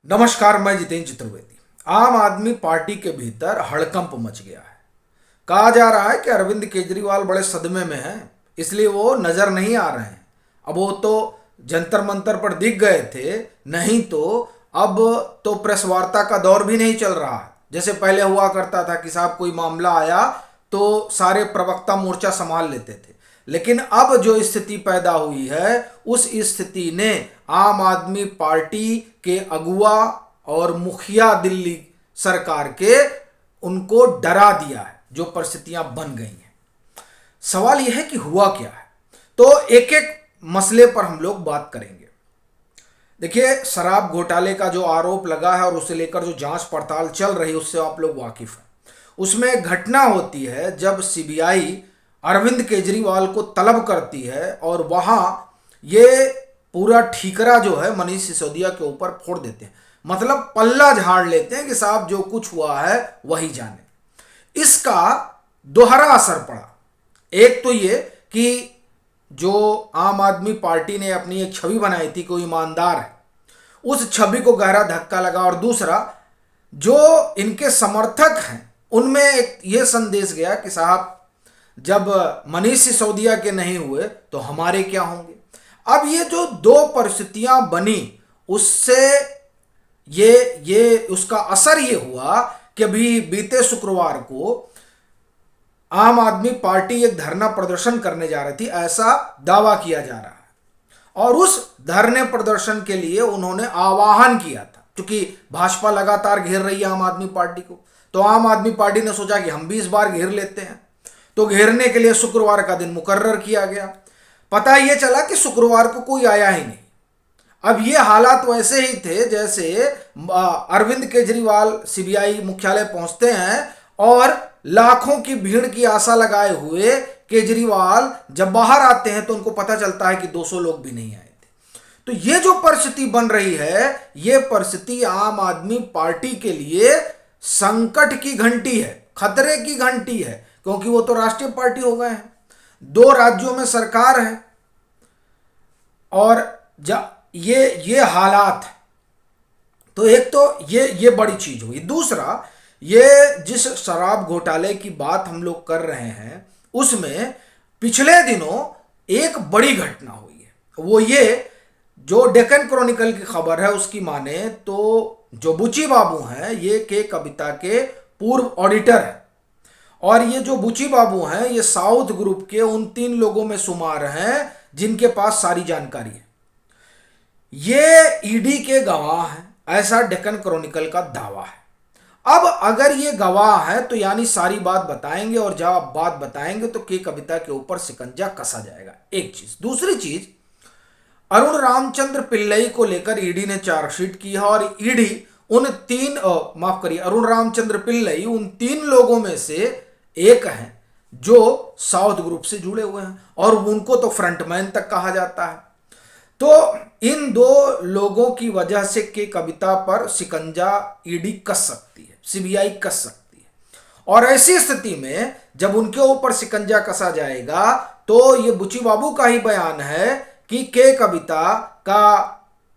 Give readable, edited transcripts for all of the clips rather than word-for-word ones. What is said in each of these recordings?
नमस्कार, मैं जितेंद्र चतुर्वेदी। आम आदमी पार्टी के भीतर हड़कंप मच गया है। कहा जा रहा है कि अरविंद केजरीवाल बड़े सदमे में हैं, इसलिए वो नजर नहीं आ रहे हैं। अब वो तो जंतर मंतर पर दिख गए थे, नहीं तो अब तो प्रेस वार्ता का दौर भी नहीं चल रहा है। जैसे पहले हुआ करता था कि साहब कोई मामला आया तो सारे प्रवक्ता मोर्चा संभाल लेते थे। लेकिन अब जो स्थिति पैदा हुई है, उस स्थिति ने आम आदमी पार्टी के अगुआ और मुखिया दिल्ली सरकार के उनको डरा दिया है। जो परिस्थितियां बन गई हैं, सवाल यह है कि हुआ क्या है। तो एक एक मसले पर हम लोग बात करेंगे। देखिए, शराब घोटाले का जो आरोप लगा है और उसे लेकर जो जांच पड़ताल चल रही है, उससे आप लोग वाकिफ हैं। उसमें एक घटना होती है जब सीबीआई अरविंद केजरीवाल को तलब करती है और वहां ये पूरा ठीकरा जो है मनीष सिसोदिया के ऊपर फोड़ देते हैं। मतलब पल्ला झाड़ लेते हैं कि साहब जो कुछ हुआ है वही जाने। इसका दोहरा असर पड़ा। एक तो ये कि जो आम आदमी पार्टी ने अपनी एक छवि बनाई थी कोई ईमानदार है, उस छवि को गहरा धक्का लगा। और दूसरा, जो इनके समर्थक हैं उनमें एक ये संदेश गया कि साहब जब मनीष सिसोदिया के नहीं हुए तो हमारे क्या होंगे। अब ये जो दो परिस्थितियां बनी, उससे ये उसका असर ये हुआ कि अभी बीते शुक्रवार को आम आदमी पार्टी एक धरना प्रदर्शन करने जा रही थी, ऐसा दावा किया जा रहा है। और उस धरने प्रदर्शन के लिए उन्होंने आह्वान किया था। क्योंकि भाजपा लगातार घेर रही है आम आदमी पार्टी को, तो आम आदमी पार्टी ने सोचा कि हम भी इस बार घेर लेते हैं। तो घेरने के लिए शुक्रवार का दिन मुकर्रर किया गया। पता ये चला कि शुक्रवार को कोई आया ही नहीं। अब ये हालात वैसे ही थे जैसे अरविंद केजरीवाल सीबीआई मुख्यालय पहुंचते हैं और लाखों की भीड़ की आशा लगाए हुए केजरीवाल जब बाहर आते हैं तो उनको पता चलता है कि 200 लोग भी नहीं आए थे। तो ये जो परिस्थिति बन रही है, ये परिस्थिति आम आदमी पार्टी के लिए संकट की घंटी है, खतरे की घंटी है। क्योंकि वो तो राष्ट्रीय पार्टी हो गए हैं, 2 राज्यों में सरकार है और ये हालात। तो एक तो ये बड़ी चीज हुई। दूसरा, ये जिस शराब घोटाले की बात हम लोग कर रहे हैं, उसमें पिछले दिनों एक बड़ी घटना हुई है। वो ये जो डेक्कन क्रॉनिकल की खबर है उसकी माने तो जो बुची बाबू हैं ये के कविता के पूर्व ऑडिटर हैं। और ये जो बुची बाबू हैं ये साउथ ग्रुप के उन 3 लोगों में शुमार हैं जिनके पास सारी जानकारी है। ये ईडी के गवाह हैं, ऐसा डेक्कन क्रॉनिकल का दावा है। अब अगर ये गवाह है तो यानी सारी बात बताएंगे, और जब आप बात बताएंगे तो के कविता के ऊपर शिकंजा कसा जाएगा। एक चीज। दूसरी चीज, अरुण रामचंद्र पिल्लई को लेकर ईडी ने चार्जशीट की है और ईडी उन 3 माफ करिए, अरुण रामचंद्र पिल्लई उन 3 लोगों में से एक हैं जो साउथ ग्रुप से जुड़े हुए हैं और उनको तो फ्रंटमैन तक कहा जाता है। तो इन 2 लोगों की वजह से के कविता पर शिकंजा ईडी कस सकती है, सीबीआई कस सकती है। और ऐसी स्थिति में जब उनके ऊपर शिकंजा कसा जाएगा तो ये बुची बाबू का ही बयान है कि के कविता का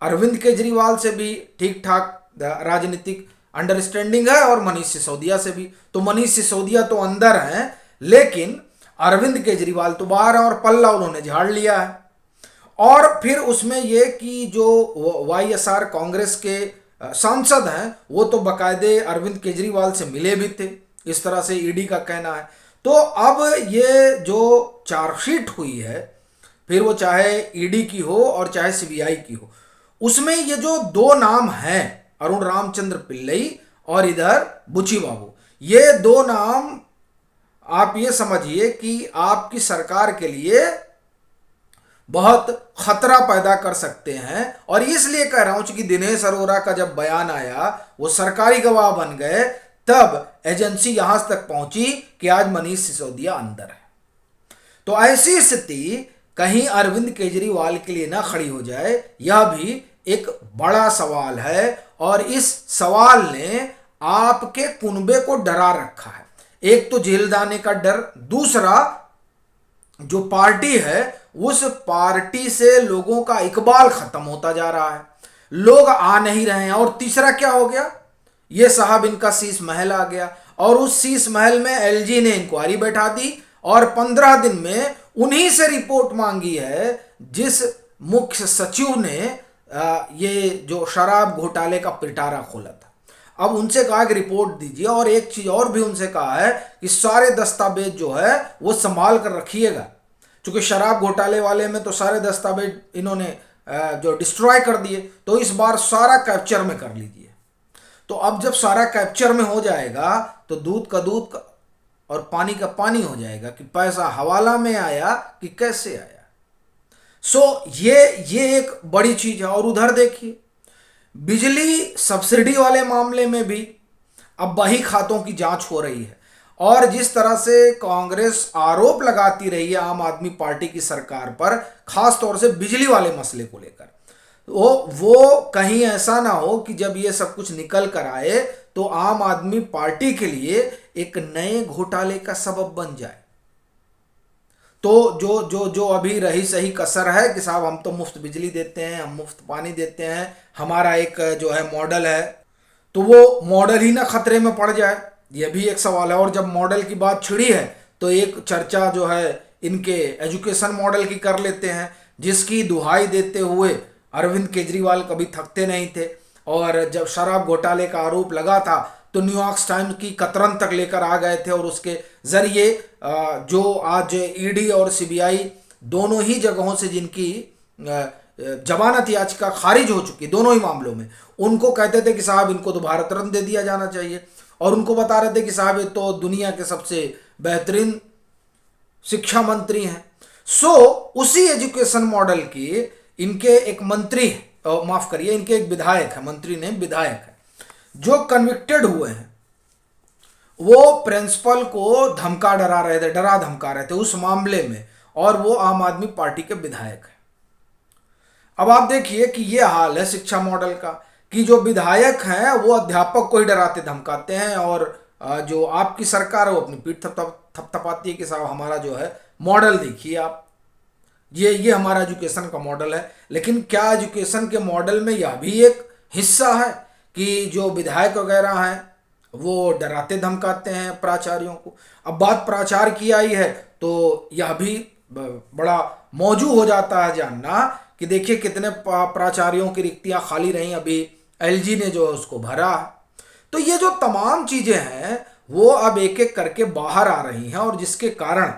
अरविंद केजरीवाल से भी ठीक ठाक राजनीतिक अंडरस्टैंडिंग है और मनीष सिसोदिया से भी। तो मनीष सिसोदिया तो अंदर हैं, लेकिन अरविंद केजरीवाल तो बाहर है और पल्ला उन्होंने झाड़ लिया है। और फिर उसमें यह कि जो वाईएसआर कांग्रेस के सांसद हैं वो तो बकायदे अरविंद केजरीवाल से मिले भी थे, इस तरह से ईडी का कहना है। तो अब ये जो चार्जशीट हुई है, फिर वो चाहे ईडी की हो और चाहे सीबीआई की हो, उसमें ये जो 2 नाम हैं, अरुण रामचंद्र पिल्लई और इधर बुची बाबू, ये 2 नाम आप ये समझिए कि आपकी सरकार के लिए बहुत खतरा पैदा कर सकते हैं। और इसलिए कह रहा हूं कि दिनेश अरोड़ा का जब बयान आया, वो सरकारी गवाह बन गए, तब एजेंसी यहां तक पहुंची कि आज मनीष सिसोदिया अंदर है। तो ऐसी स्थिति कहीं अरविंद केजरीवाल के लिए ना खड़ी हो जाए, यह भी एक बड़ा सवाल है। और इस सवाल ने आपके कुनबे को डरा रखा है। एक तो जेल जाने का डर, दूसरा जो पार्टी है उस पार्टी से लोगों का इकबाल खत्म होता जा रहा है। लोग आ नहीं रहे हैं। और तीसरा क्या हो गया, ये साहब इनका शीश महल आ गया और उस शीश महल में एलजी ने इंक्वायरी बैठा दी और 15 दिन में उन्हीं से रिपोर्ट मांगी है जिस मुख्य सचिव ने ये जो शराब घोटाले का पिटारा खोला था। अब उनसे कहा कि रिपोर्ट दीजिए, और एक चीज और भी उनसे कहा है कि सारे दस्तावेज जो है वो संभाल कर रखिएगा, क्योंकि शराब घोटाले वाले में तो सारे दस्तावेज इन्होंने जो डिस्ट्रॉय कर दिए, तो इस बार सारा कैप्चर में कर लीजिए। तो अब जब सारा कैप्चर में हो जाएगा तो दूध का दूध और पानी का पानी हो जाएगा कि पैसा हवाला में आया कि कैसे आया। ये एक बड़ी चीज है। और उधर देखिए, बिजली सब्सिडी वाले मामले में भी अब बही खातों की जांच हो रही है, और जिस तरह से कांग्रेस आरोप लगाती रही है आम आदमी पार्टी की सरकार पर, खास तौर से बिजली वाले मसले को लेकर, वो कहीं ऐसा ना हो कि जब ये सब कुछ निकल कर आए तो आम आदमी पार्टी के लिए एक नए घोटाले का सबब बन जाए। तो जो जो जो अभी रही सही कसर है कि साहब हम तो मुफ्त बिजली देते हैं, हम मुफ्त पानी देते हैं, हमारा एक जो है मॉडल है, तो वो मॉडल ही ना खतरे में पड़ जाए, ये भी एक सवाल है। और जब मॉडल की बात छिड़ी है तो एक चर्चा जो है इनके एजुकेशन मॉडल की कर लेते हैं, जिसकी दुहाई देते हुए अरविंद केजरीवाल कभी थकते नहीं थे। और जब शराब घोटाले का आरोप लगा था तो न्यूयॉर्क टाइम्स की कतरन तक लेकर आ गए थे, और उसके जरिए जो आज ईडी और सीबीआई दोनों ही जगहों से जिनकी जमानत याचिका खारिज हो चुकी दोनों ही मामलों में, उनको कहते थे कि साहब इनको तो भारत रत्न दे दिया जाना चाहिए, और उनको बता रहे थे कि साहब ये तो दुनिया के सबसे बेहतरीन शिक्षा मंत्री हैं। उसी एजुकेशन मॉडल की इनके एक मंत्री, माफ करिए, इनके एक विधायक है, मंत्री ने विधायक है, जो कन्विक्टेड हुए हैं, वो प्रिंसिपल को धमका डरा रहे थे, डरा धमका रहे थे उस मामले में, और वो आम आदमी पार्टी के विधायक है। अब आप देखिए कि ये हाल है शिक्षा मॉडल का, कि जो विधायक हैं वो अध्यापक को ही डराते धमकाते हैं, और जो आपकी सरकार है वो अपनी पीठ थपथपाती है कि साहब हमारा जो है मॉडल देखिए आप, ये हमारा एजुकेशन का मॉडल है। लेकिन क्या एजुकेशन के मॉडल में यह भी एक हिस्सा है कि जो विधायक वगैरह हैं वो डराते धमकाते हैं प्राचार्यों को? अब बात प्राचार्य की आई है तो यह भी बड़ा मौजू हो जाता है जानना कि देखिए कितने प्राचार्यों की रिक्तियां खाली रहीं, अभी एलजी ने जो है उसको भरा। तो ये जो तमाम चीजें हैं वो अब एक एक करके बाहर आ रही हैं, और जिसके कारण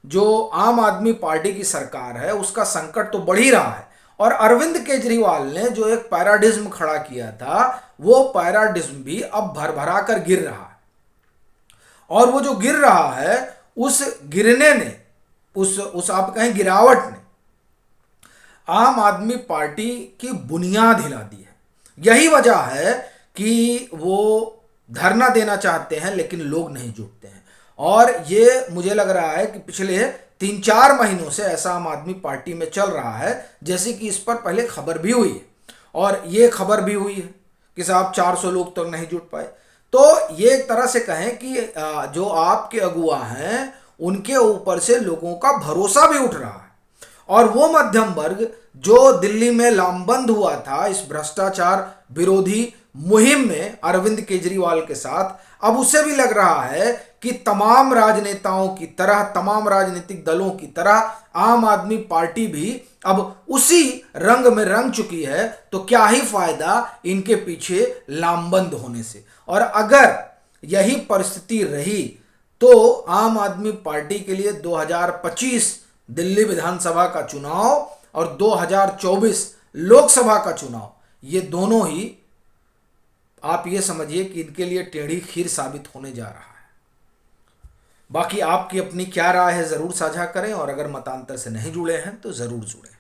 जो आम आदमी पार्टी की सरकार है उसका संकट तो बढ़ ही रहा है। और अरविंद केजरीवाल ने जो एक पैराडिज्म खड़ा किया था वो पैराडिज्म भी अब भरभरा कर गिर रहा है, और वो जो गिर रहा है उस गिरने ने, उस आप कहें गिरावट ने आम आदमी पार्टी की बुनियाद हिला दी है। यही वजह है कि वो धरना देना चाहते हैं लेकिन लोग नहीं जुटते हैं, और ये मुझे लग रहा है कि पिछले 3-4 महीनों से ऐसा आम आदमी पार्टी में चल रहा है, जैसे कि इस पर पहले खबर भी हुई है, और ये खबर भी हुई है कि साहब 400 लोग तो नहीं जुट पाए। तो ये एक तरह से कहें कि जो आपके अगुआ हैं उनके ऊपर से लोगों का भरोसा भी उठ रहा है, और वो मध्यम वर्ग जो दिल्ली में लामबंद हुआ था इस भ्रष्टाचार विरोधी मुहिम में अरविंद केजरीवाल के साथ, अब उसे भी लग रहा है कि तमाम राजनेताओं की तरह, तमाम राजनीतिक दलों की तरह आम आदमी पार्टी भी अब उसी रंग में रंग चुकी है, तो क्या ही फायदा इनके पीछे लामबंद होने से। और अगर यही परिस्थिति रही तो आम आदमी पार्टी के लिए 2025 दिल्ली विधानसभा का चुनाव और 2024 लोकसभा का चुनाव, ये दोनों ही आप ये समझिए कि इनके लिए टेढ़ी खीर साबित होने जा रहा है। बाकी आपकी अपनी क्या राय है ज़रूर साझा करें, और अगर मतांतर से नहीं जुड़े हैं तो ज़रूर जुड़ें।